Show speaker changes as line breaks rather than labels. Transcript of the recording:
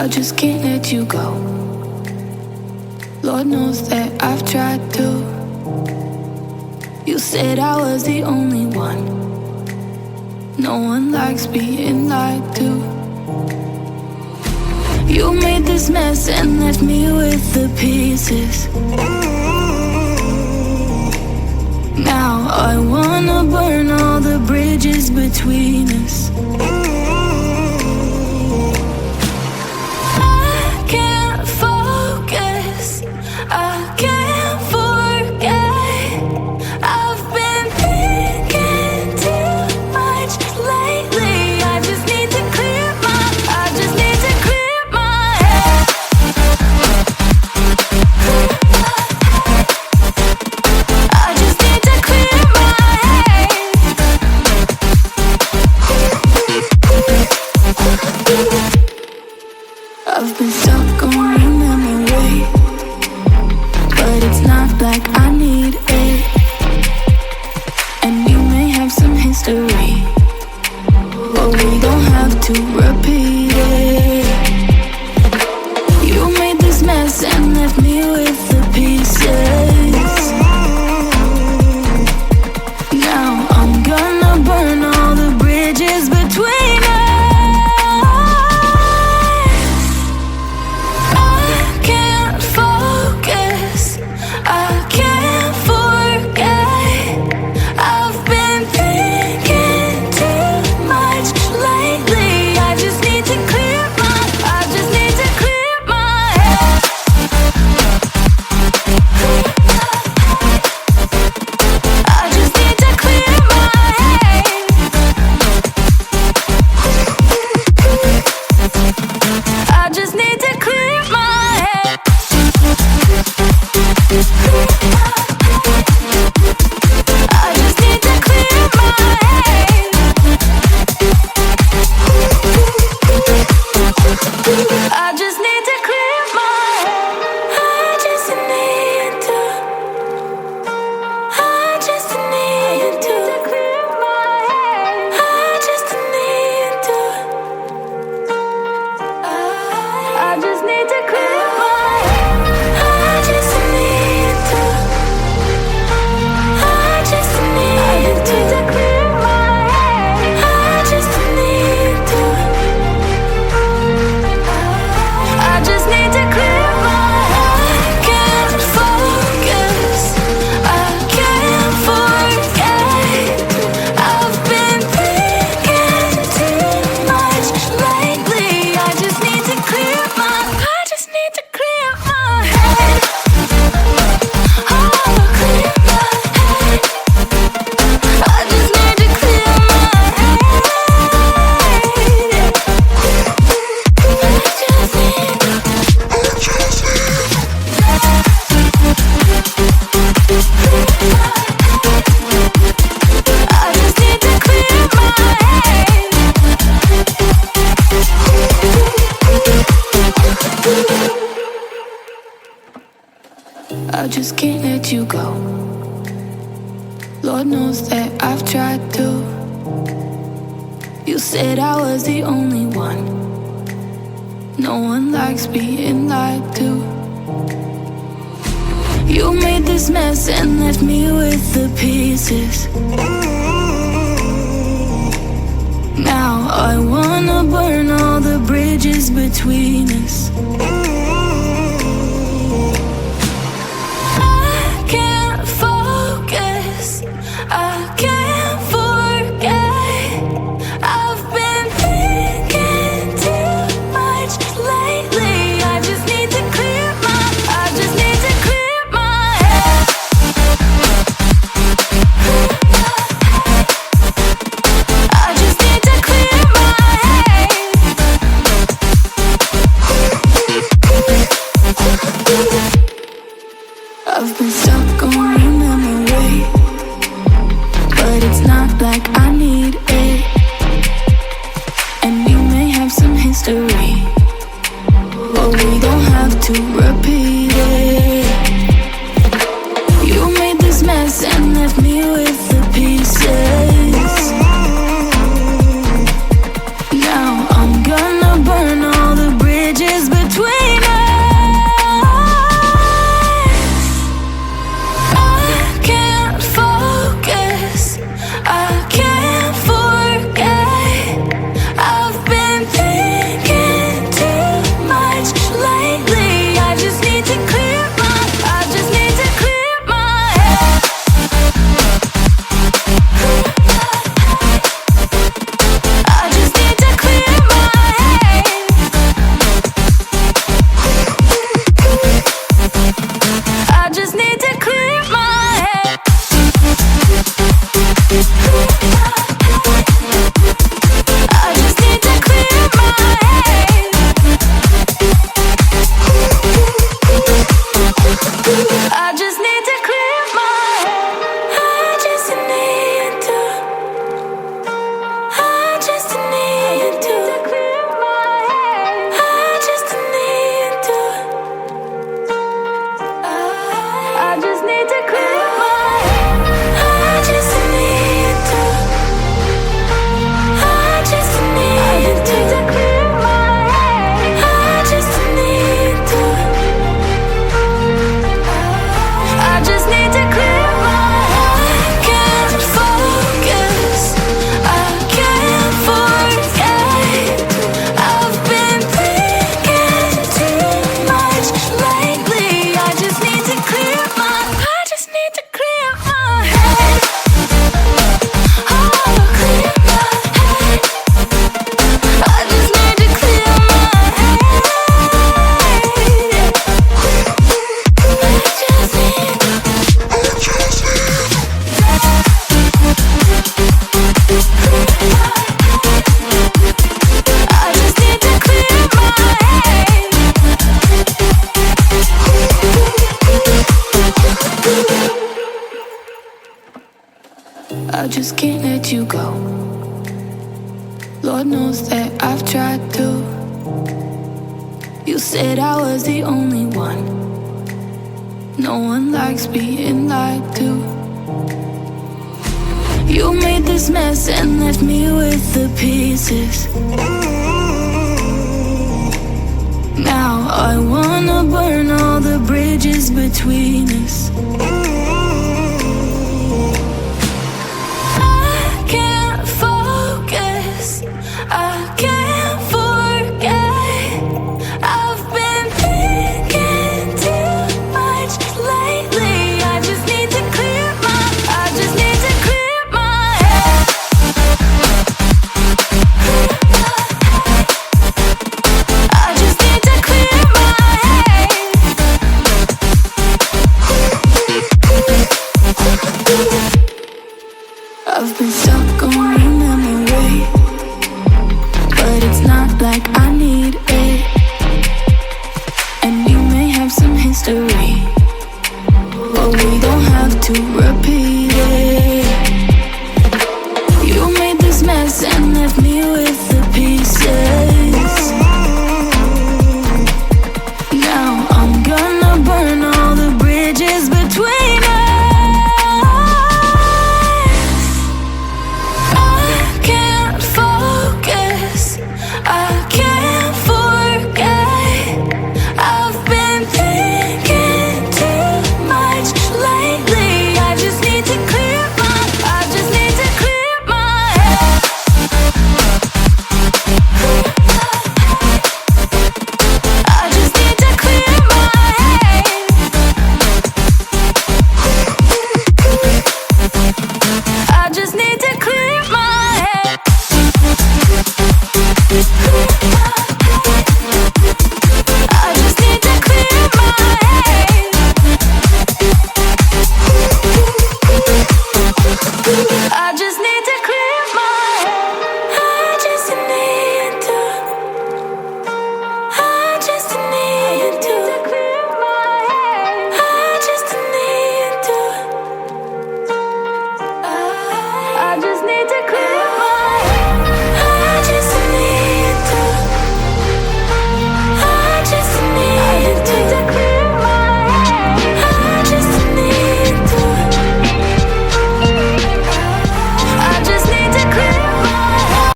I just can't let you go. Lord knows that I've tried to. You said I was the only one. No one likes being lied to. You made this mess and left me with the pieces. Now I wanna burn all the bridges between us. I can't focus, I can't forget. I've been thinking too much lately. I just need to clear my head. I just need to clear my head. I've been stuck on your memory, but it's not like I need it. And we may have some history, but we don't have to repeat it. You made this mess and left me with the pieces. Now I'm gonna burn all the bridges between us. I can't focus, I can't forget. I've been thinking too much lately. I just need to clear my head. I just need to clear my head. I just need to clear my head. I just need to clear my head. I just need to clear my head. I just need to. I just need to clear my head. I just need to. I just need to clear my head. I just need to. I just need to clear my head. I just need to. I just need to clear my head. I can't focus, I can't forget. I've been thinking too much lately. I just need to clear my head. Oh, clear my head. I just need to clear my head. I just need to clear my head. I just can't let you go. Lord knows that I've tried to. You said I was the only one. No one likes being lied to. You made this mess and left me with the pieces. Now I wanna burn all the bridges between us. I can't focus, I can't forget. I've been thinking too much lately. I just need to clear my head. I just need to clear my head. I've been stuck on your memory, but it's not like I need it. And we may have some history, but we don't have to repeat it. You made this mess and left me with the pieces. Now I'm gonna burn all the bridges I just can't let you go. Lord knows that I've tried to. You said I was the only one. No one likes being lied to. You made this mess and left me with the pieces. Now I wanna burn all the bridges between us. I can't focus, I can't forget. I've been thinking too much lately. I just need to clear my head. I just need to clear my head. I've been